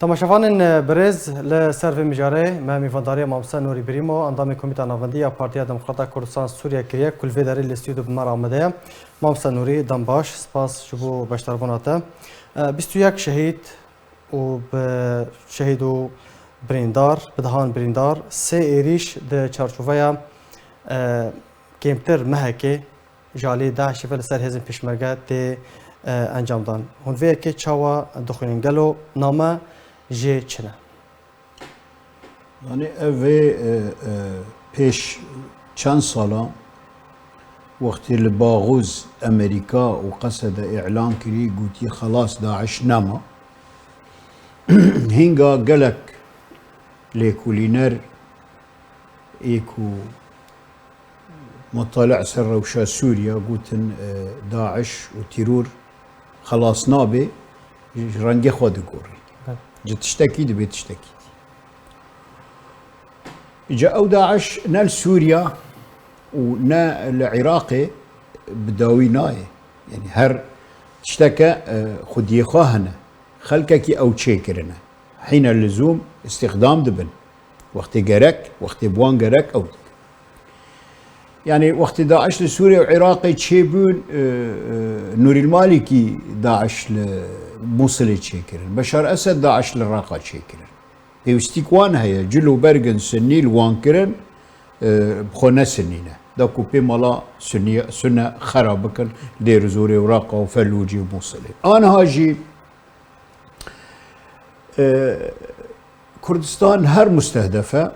تماشاوان برز لسرو مجاره ما میفانداری مامسا نوری بریمو اندام کمیته نواندی پارتیا دموکرات کردستان سوریه کریه کل ویداری الاستودیو بمر آمده مامسا نوری دنباش سپاس شبو بشتربوناته 21 شهید و شهید و بریندار بدهان بریندار سه ایریش ده چارچوبه کمتر مهکه جالی داعش فل سر هزم پیشمرگه ده انجام دان هنوی که چاوا دخوننگلو نامه جه چنه يعني اوه پیش چند سالا وقتی لباغوز امریکا و قصد اعلان کری گوتی خلاص داعش نما هنگا گلک لیکولینر ایکو مطالع سر روشا سوريا قوتن داعش وتيرور خلاص نابي رنجي خود قوري جت تشتكي دبي تشتكي جاء داعش نال سوريا ونا العراقي بداوي ناي يعني هر تشتكى خدي خاهنا خلككي او تشيكرنا حين اللزوم استخدام دبن وقت جرك وقت بوان جرك او يعني وقت داعش لسوريا وعراقي تشيبون نوري المالكي داعش لموصل تشيكرن بشار اسد داعش للراقه تشيكرن بيوستيكوان هي جلو برغن سنيل وانكرن بخونه سنينه داكو بي مالا سنه خرابكن دير زوري وراقه وفلوجي وموصل انا هاجي كردستان هر مستهدفه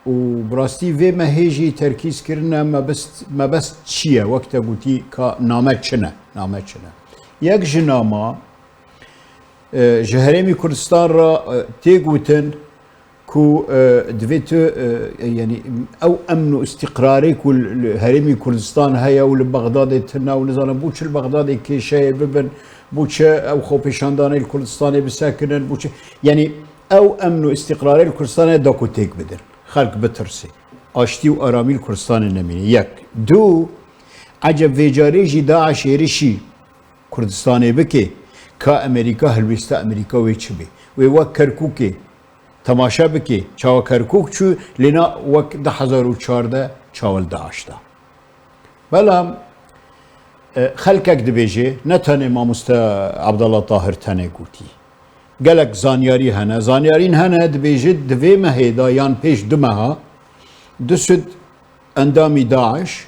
وبراستي في ما هيجي تركيز كرنا ما بس تشيا وقت قلتي كنامتشنا يك جناما جهرمي كردستان را تيغوتن كو دويت يعني او امن استقراري كل هرمي كردستان هيا ولبغداد تنا ونزال بوش البغدادي كي شاي ببن بوش او خو بيشانداني الكردستاني بساكنن بوش يعني او امن استقراري الكردستان داكو تيك بدن خلق بترسي آشتی و آرامی کردستان نمینه یک دو عجب ویجاری داعش ایرشی کردستان بکه که امریکا هلوستا امریکا وی چه بی وی وک کرکوکه تماشا بکه چاو کرکوک چو لینا وک 2014 چاول داعش دا بلام خلقك دبيجي نتاني ما عبد الله طاهر تاني قوتي قالك زانياري هنا زانيارين هنا دبيجي دبي ما هيدا يان بيش دمها دسد اندامي داعش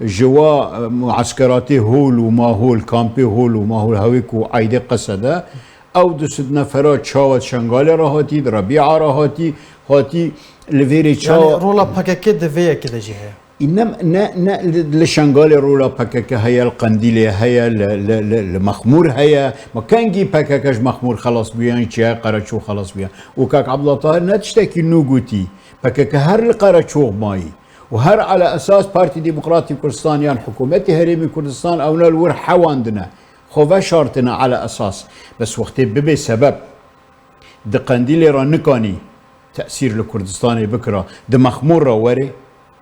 جوا معسكراتي هول وما هول كامبي هول وما هول هويكو عيدي قصده او دسد نفرات شاوت شنغالي راهاتي ربيعه راهاتي هاتي لفيري يعني رولا باكاكي دفيا كده جهه انما نا لشنغالي رولا باكاكا هيا القنديلي هيا المخمور هيا ما كان جي باكاكاش مخمور خلاص بيان شيا قراتشو خلاص بيان وكاك عبد الله طاهر نتشتكي نوغوتي باكاكا هر القراتشو ماي وهر على اساس بارتي ديمقراطي كردستان يعني حكومتي هرمي كردستان او نالور حواندنا خوفا شارتنا على اساس بس وقت ببي سبب دقنديلي رانكاني تاثير لكردستاني بكره دمخمور وري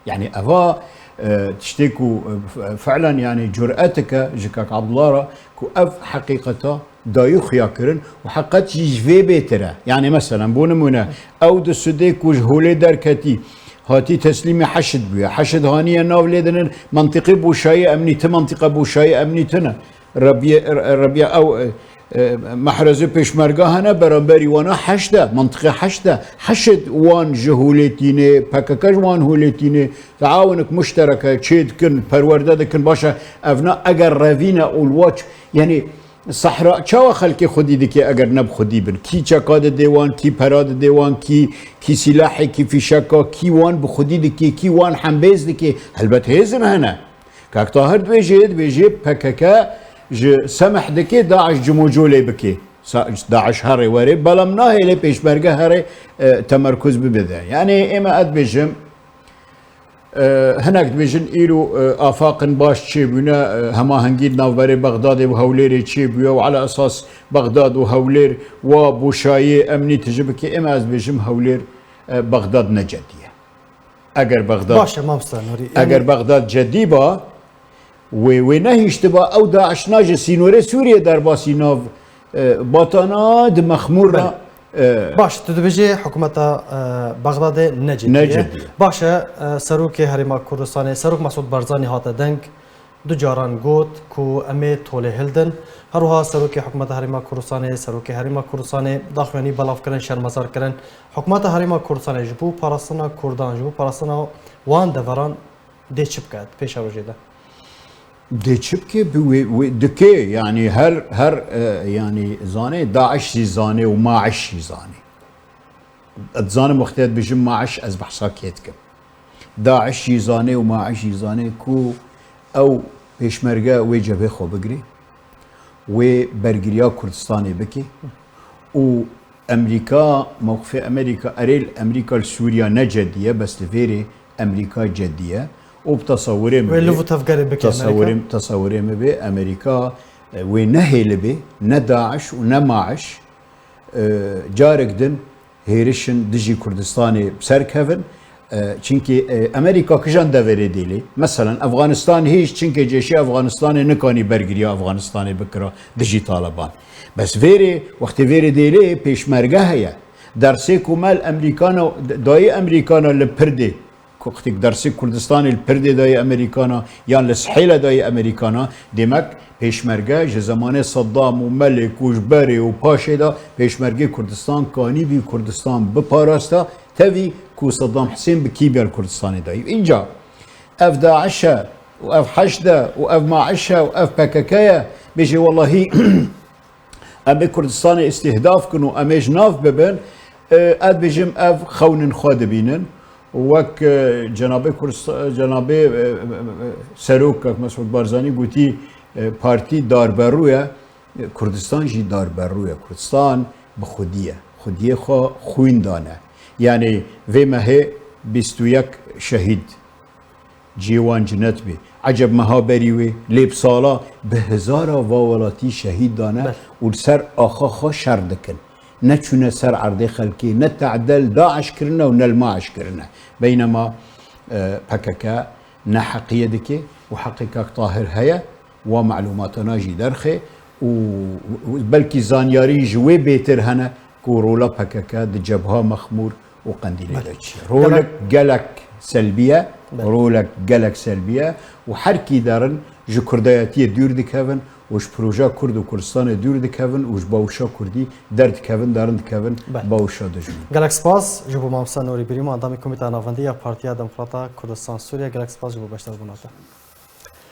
يعني افا تشتكوا فعلا يعني جرأتك جكاك عبد الله كو اف حقيقته دايخ ياكرن وحقت يجفي بيتره يعني مثلا بونمونه او دسديك وجهولي دركتي هاتي تسليمي حشد بيا حشد هانيه ناوليدن منطقي بوشاي امني منطقه بوشاي امني تنا ربيع او محرزه پیشمرگاه هنه برانبری وانا حشده منطقه حشده حشد وان جهولتينه پاککش وان هولتينه تعاونك مشتركه تشيد كن پرورده كن باشه افنا اگر روينه اولواچ يعني صحراء چاو خلقي خودي دكي اگر نب خودي بن كي چقاد ديوان كي پراد ديوان كي سلاح كي فيشكا كي وان بخودي دكي كي وان حنبيز دكي البته هزم هنا كاك طاهر بيجي پاککه سمح دكي داعش جموجولي بكي داعش هاري وري بلام ناهي لي بيشمرگه هاري تمركز ببدا يعني اما ادبجم هناك دبجن ايرو افاق باش تشيبونا هما هنجيد نافبري بغداد وهوليري تشيبويا وعلى اساس بغداد وهولير وبوشاي امني تجبكي اما ادبجم هولير بغداد نجديه اگر بغداد باشا ما بستنوري اگر بغداد جديبه ونهيش تبا او داعش ناجي سينوري سوريا در باسي ناف باتانا دمخمورنا باش تدبجي حكومة بغداد نجدية باش سروك هرما كردستان سروك مسعود بارزاني هات دنگ دو جاران گوت کو امي توله هلدن هروها سروك حكومة هرما كردستان سروك هرما كردستان داخلني بلاف کرن شرمزار کرن حكومة هرما كردستان جبو پاراستنا کردان جبو پاراستنا وان دوران دي چپ کرد پیش اوجیده دي شبكة دكي يعني هر يعني زاني داعش زاني وماعش زاني اتزاني مختلف بجم ماعش از بحساكيتكم داعش زاني وماعش زاني كو او بيشمرقة ويجبه خو بقري وبرقريا كردستاني بكي وامريكا موقف امريكا اريل امريكا لسوريا نجدية بس لفيري امريكا جدية وبتصوري تصوري مبي امريكا ونهي لبي نداعش ونماعش جارك دن هيرشن دجي كردستاني بسركفن چونكي امريكا كجان دوري ديلي مثلا افغانستان هيش چونكي جيشي افغانستاني نكاني برگريا افغانستاني بكرا دجي طالبان بس فيري وقت فيري ديلي بيشمرگه هيا درسي كمال امريكانا داي امريكانا لبردي وقتی درسی کردستان الپرده دای امریکانا یا لسحیل دای امریکانا دمک پیشمرگه زمان صدام و ملک و جبری و پاشه دا پیشمرگه کردستان کانی بی کردستان بپاراستا تاوی کو صدام حسین بکی بیار کردستان دای اینجا اف داعشه و اف حشده و اف ماعشه و اف پککایه بیجی والله امی کردستان استهداف کنو امیش ناف ببن اد بیجم اف خونن خود بینن وك جناب سروك مسعود بارزاني قوتي بارتي داربرويا كردستان جي داربرويا كردستان بخودية خو خوين دانه يعني فيما هي 21 شهيد جيوان جنت بي عجب مهابريوي ليب صالا بهزارا واولاتي شهيد دانه والسر آخا شردكن نتشون سر عرضي خلقي نتعدل داعش كرنا ونلماعش كرنا بينما بككا نحقية دكي وحقيقة طاهر هيا ومعلوماتنا جي درخي وبلكي زانياري جوي بيتر هنا كورولا بككا دي جبهة مخمور وقنديل رولك جلك سلبية رولك جلك سلبية وحركي دارن جو كردياتية دور دكافن وش بروجا كرد وكردستان دور دكافن وش باوشا كردي درد كافن دارن دكافن باوشا دجون. جالك سباس جبو مامسا نوري بريمو عندما كوميتا نافندية بارتيا ديمقراطا كردستان سوريا جالك سباس جبو باشتر بناتا.